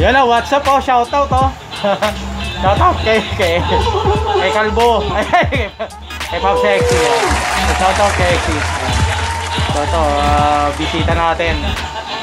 Yan na, what's up oh, shoutout oh. Shoutout kay Kalbo. Kay Pop Sexy. Shoutout kay Sexy. So ito, bisita natin.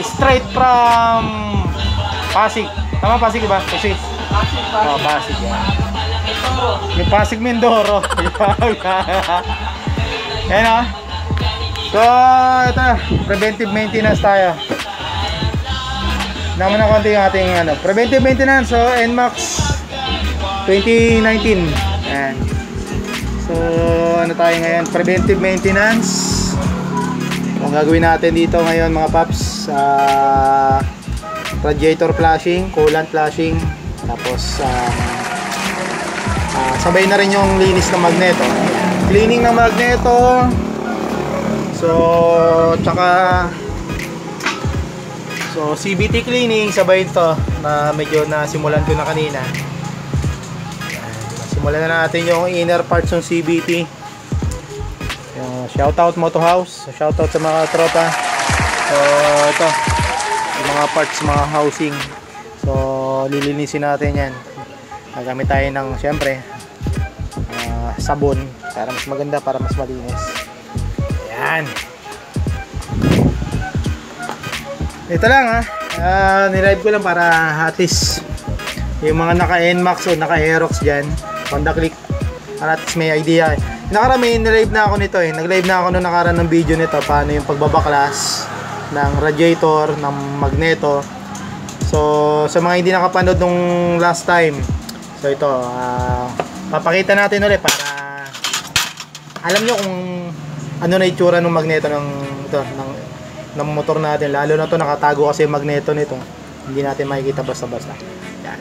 Straight from Pasig. Tama Pasig ba? Kasi oh, Pasig yan. Yung Pasig Mindoro. Yan oh. So ito, preventive maintenance tayo. Naman na konti yung ating preventive maintenance. So NMAX 2019. Ayan. So ano tayo ngayon? Preventive maintenance. Ang gagawin natin dito ngayon mga paps, radiator flashing, coolant flashing, tapos sabay na rin yung linis ng magneto, cleaning ng magneto. So tsaka CVT cleaning, sabay ito na medyo nasimulan ko na kanina. Simulan na natin yung inner parts ng CVT. Shoutout Moto House, shoutout sa mga tropa. So ito yung mga parts, mga housing. So lilinisin natin yan. Gagamit tayo ng syempre sabon para mas maganda, para mas malinis. Ayan. Ito lang nilive ko lang para at least yung mga naka NMAX o naka Aerox dyan, Honda Click, para at least may idea. Nakarami, nilive na ako nito nag-live na ako nung nakaraan ng video nito, paano yung pagbabaklas ng radiator, ng magneto. So sa mga hindi nakapanood nung last time, so ito papakita natin ulit para alam nyo kung ano na itsura ng magneto ng motor natin. Lalo na to nakatago kasi yung magneto nito, hindi natin makikita basta-basta. Yan.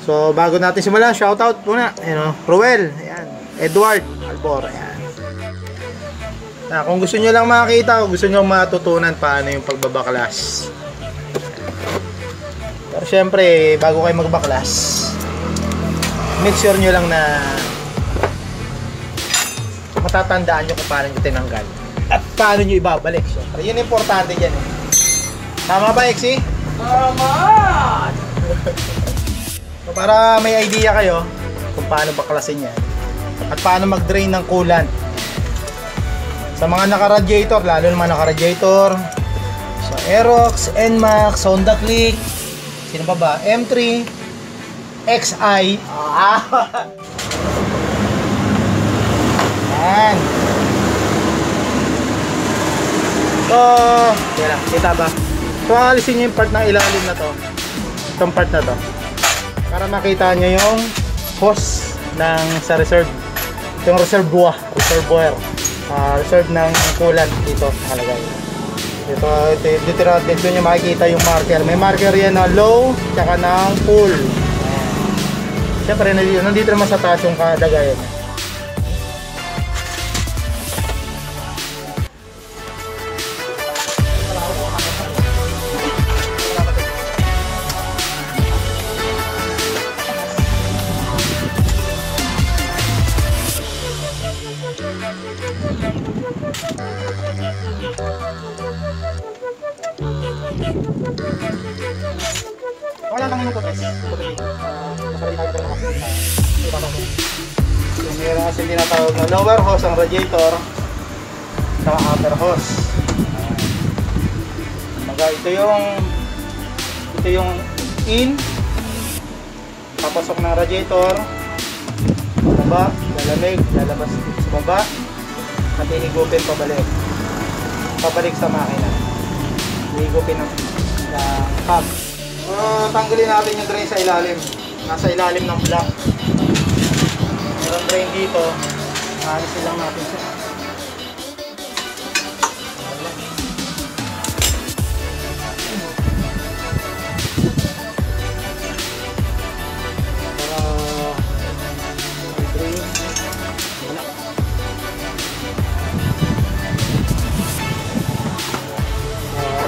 So bago natin simulan, shoutout muna Ruel, ayan, Edward Albor, ayan. Kung gusto nyo lang makita, kung gusto nyo matutunan paano yung pagbabaklas, pero syempre bago kayo magbaklas, make sure nyo lang na matatandaan nyo kung paano nyo tinanggal at paano nyo ibabalik. Syempre yun importante dyan Tama ba, Exy? Tama! So, para may idea kayo kung paano baklasin yan at paano mag-drain ng coolant sa mga naka-radiator, lalo naman naka-radiator, so Aerox, NMAX, Honda Click, sino pa ba? M3, XI. Yan. So, yan, kita ba? So, alisin nyo yung part ng ilalim na to, itong part na to, para makita nyo yung hose ng sa reserve, yung reservoir reserve ng coolant dito nakalagay. Dito nyo makikita yung marker. May marker yan na low tsaka ng full. Siyempre nandito naman sa taas yung kalagayan. Wala lang yung tubig. So, meron kasi tinatawag na lower hose ang radiator sa upper hose. Ito yung in, papasok ng radiator, baba, lalamig, lalabas sa baba, at ihigupin pabalik sa makina. Ihigupin ng hub. So, tanggalin natin yung drain sa ilalim. Nasa ilalim ng block. Meron drain dito. Alisin lang natin siya.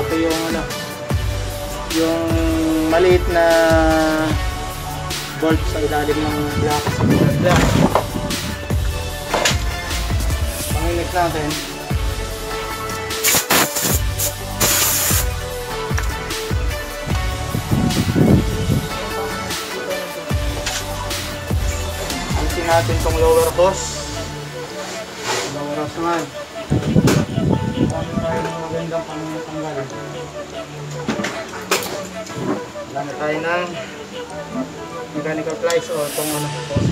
Ito yung maliit na bolt sa ilalim ng block. Panginik natin. natin tong lower hose. Lower hose naman. Kami tayo ng magandang pangtanggal. Gamit tayo ng mechanical pliers o itong hose.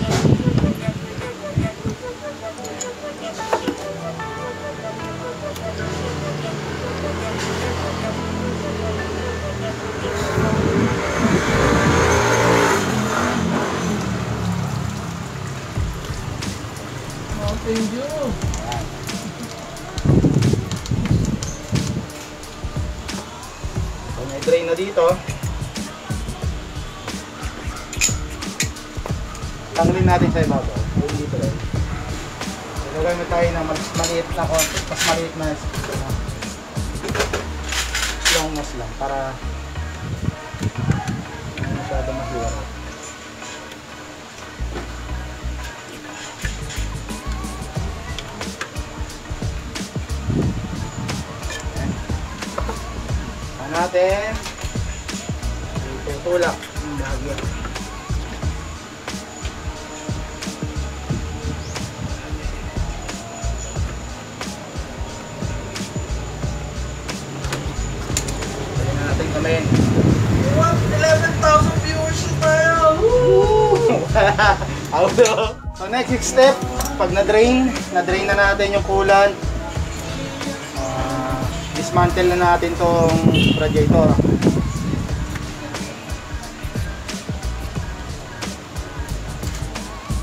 Thank you. So, may drain na dito. Tanggalin natin sa ibabaw. Ayun dito rin. Ilagay mo tayo na mas maliit na konti. Mas maliit na long nose lang para hindi masyado mahirap. Natin yung tulak yung bahagya. Kaya na natin kamayin. What? 11,000 viewers tayo! So next step, pag na-drain na natin yung coolant, dismantle na natin tong radiator.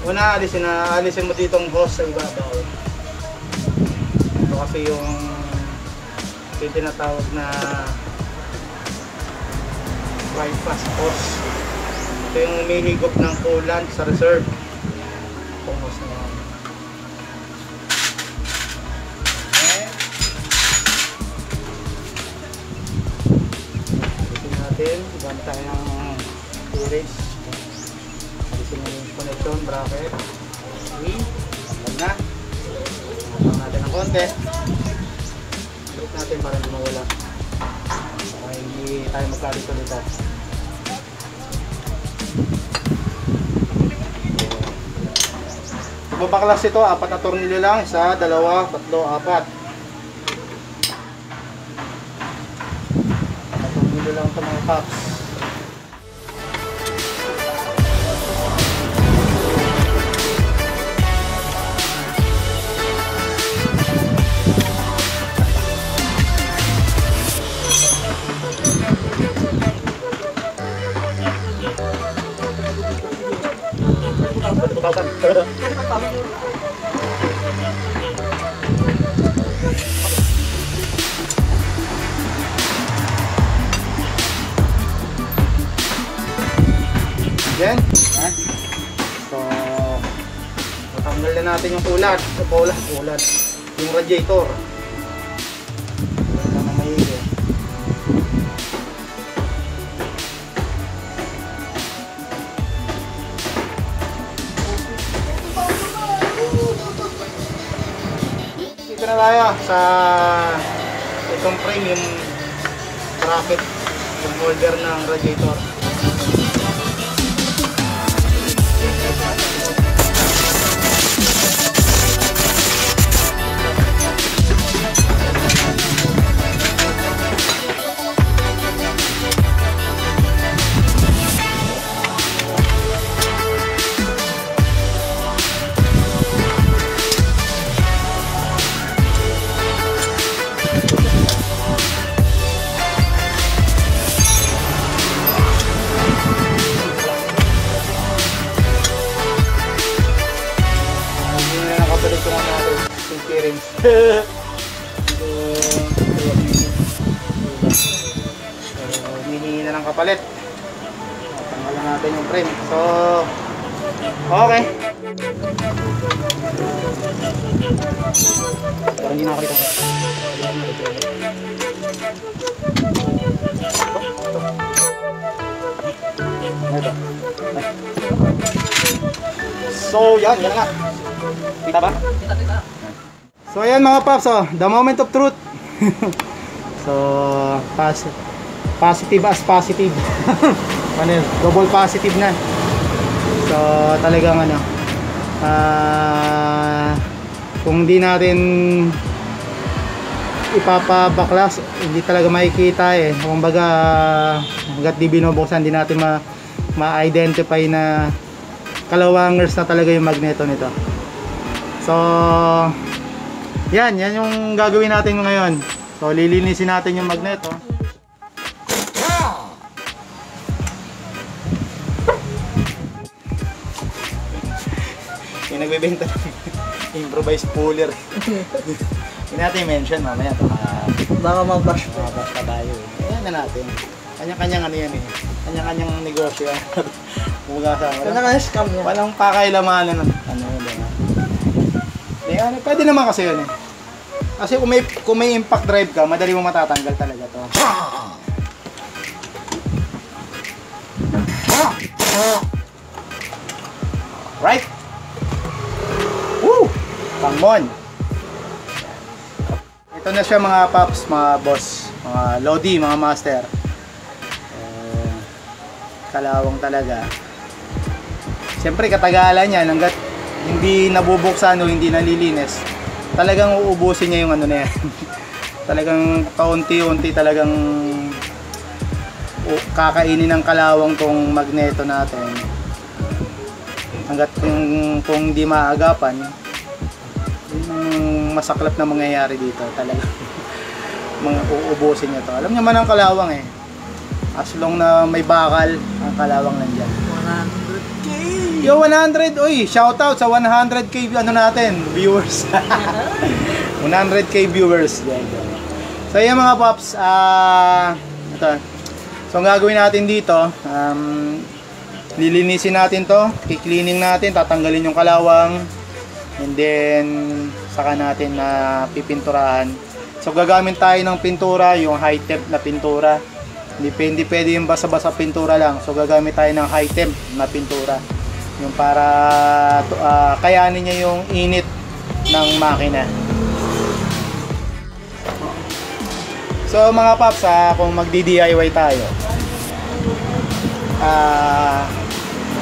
Una, alisin mo dito ang hose sa ibabaw. Ito kasi yung tinatawag na bypass hose. Ito yung umihigop ng coolant sa reserve. Itong hose na yan. Gamit tayo ng series. Alisin mo yung connection, bracket. Okay, tanggal na. Tanggal natin ng konti. Balik natin para hindi mawala. Para hindi tayo magkalit-ulitan. Babaklas ito, 4 na tornilyo lang. 1, 2, 3, 4. Tornilyo lang ito mga paps. Yan. So, matanggal na natin yung ulat. Ulat. Yung radiator. Ito na maigi. Dito na tayo sa itong frame, yung bracket, yung holder ng radiator. Humihingi na ng kapalit. Tanggalan natin yung frame. So, okay. Parang hindi nakakita ko. Ito. So, yan na nga. Kita ba? Kita. So ayan mga paps, the moment of truth. So positive as positive. Ano, double positive na. So talagang ano, kung hindi natin ipapabaklas, hindi talaga makikita eh. Kumbaga hanggat di binubuksan, hindi natin ma-identify na kalawangers na talaga yung magneto nito. So yan yung gagawin natin ngayon. So lilinisin natin yung magneto. Yung nagbebenta ng improvised puller. Hindi natin mention mamaya, Baka mabash pa. mabash pa tayo eh. Ayan na natin. Kanya-kanyang ano yan eh. Kanya-kanyang negosyo. Scam yan. Walang pakailamanan ng ano yun. Pwede naman kasi yun eh. Kasi kung may impact drive ka, madali mo matatanggal talaga to. Right? Woo! Pangmon! Ito na siya mga paps, mga boss, mga lodi, mga master. Kalawang talaga. Siyempre katagalan yan, hanggat hindi nabubuksan o hindi nalilinis, talagang uubusin niya yung ano na yan. Talagang paunti-unti talagang kakainin ng kalawang tong magneto natin. Hanggat kung hindi maagapan, yung masaklap na mangyayari dito talaga. Mga uubusin niya to. Alam niya man ang kalawang eh. As long na may bakal, ang kalawang nandiyan. 100K! Yo, 100! Uy, shoutout sa 100k ano natin, viewers. 100k viewers. So yan mga pops, ito. So ang gagawin natin dito, lilinisin natin to, i-cleaning natin, tatanggalin yung kalawang, and then saka natin na pipinturahan. So gagamit tayo ng pintura, yung high temp na pintura. Hindi pwede yung basa-basa pintura lang. So gagamit tayo ng high temp na pintura. Yung para kayanin niya yung init ng makina. So mga paps, kung magdi-DIY tayo,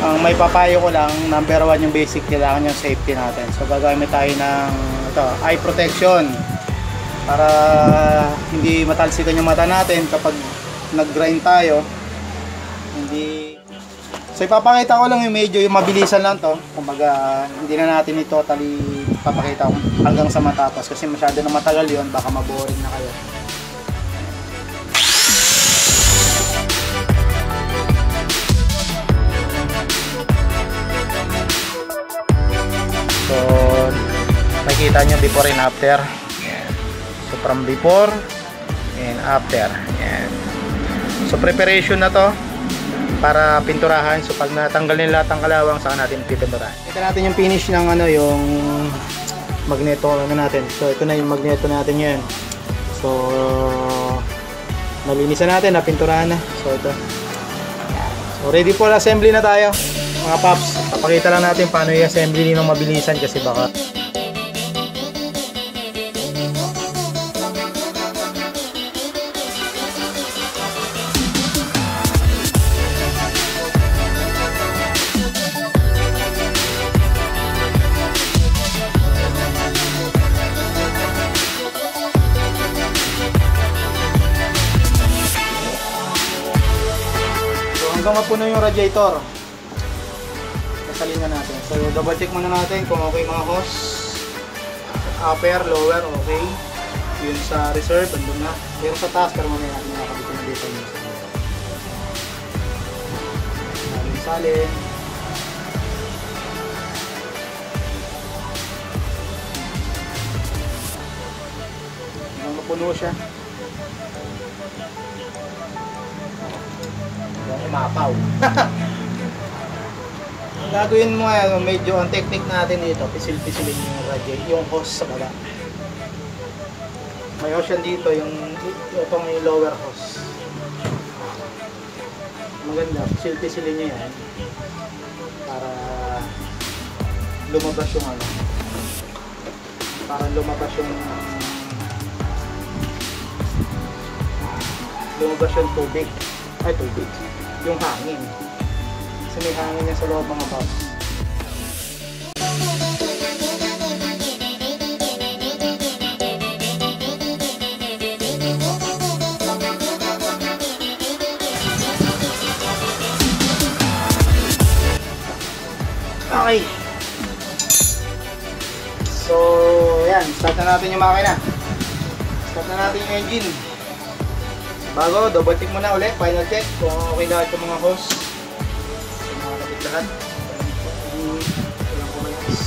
ang may papayo ko lang, number 1 yung basic, kailangan yung safety natin. So gagamit tayo ng eye protection para hindi matalsikan yung mata natin kapag nag-grind tayo. So ipapakita ko lang yung medyo yung mabilisan lang to. Kumbaga hindi na natin ito totally papakita hanggang sa matapos kasi masyado na matagal yon, baka maboring na kayo. So makikita nyo before and after. Yan. So from before and after. Yan. So preparation na to para pinturahan. So pag natanggal nila lahat ng kalawang, saka natin pipinturahan. Ito natin yung finish ng ano, yung magneto natin. So ito na yung magneto natin yan. So nalinisan natin, napinturahan na. So ito. So ready for assembly na tayo. Mga paps, papakita lang natin paano i-assembly ng mabilisan kasi baka hanggang mapuno yung radiator. Kasalin na natin. So double check muna natin kung okay mga hose. Upper, lower, okay. Yun sa reserve, andun na. Pero sa taas, pero mamaya natin nakakabit na dito yun. Salin. Hanggang mapuno siya. Umapaw. Gagawin mo medyo ang technique natin dito, pisil-pisilin yung radiator, yung hose sa baba. May hose yan dito, itong yung lower hose. Maganda, pisil-pisilin nyo yan para lumabas yung ano. Para lumabas yung tubig. Ay, tubig. Yung hangin. Kasi may hangin niya sa loob mga paps. start na natin yung makina. Start na natin yung engine. Bago, double check muna ulit, final check kung okay lahat yung mga hose. Nakakapit lahat. Walang kumalas.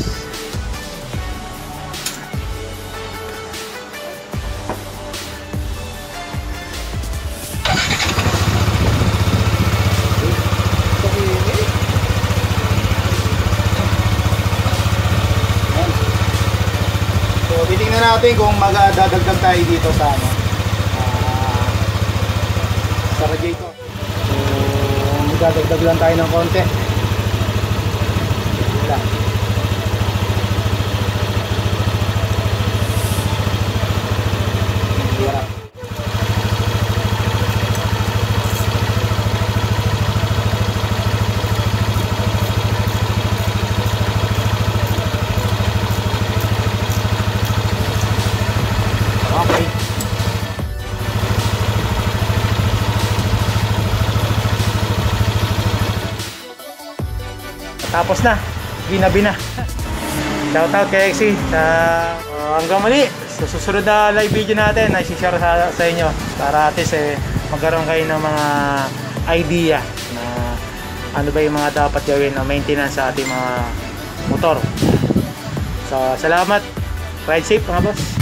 So, titingnan natin kung magdadagdag tayo dito sa ano. Sa radiator. So, magdadagdag lang tayo ng konti. Wala. Wala. Okay. Tapos na, ginabi na. Shoutout kay Exy sa hanggang muli. Sa susunod na live video natin ay share sa inyo para at least magkaroon kayo ng mga idea na ano ba yung mga dapat gawin na maintenance sa ating mga motor. So salamat, ride safe mga boss.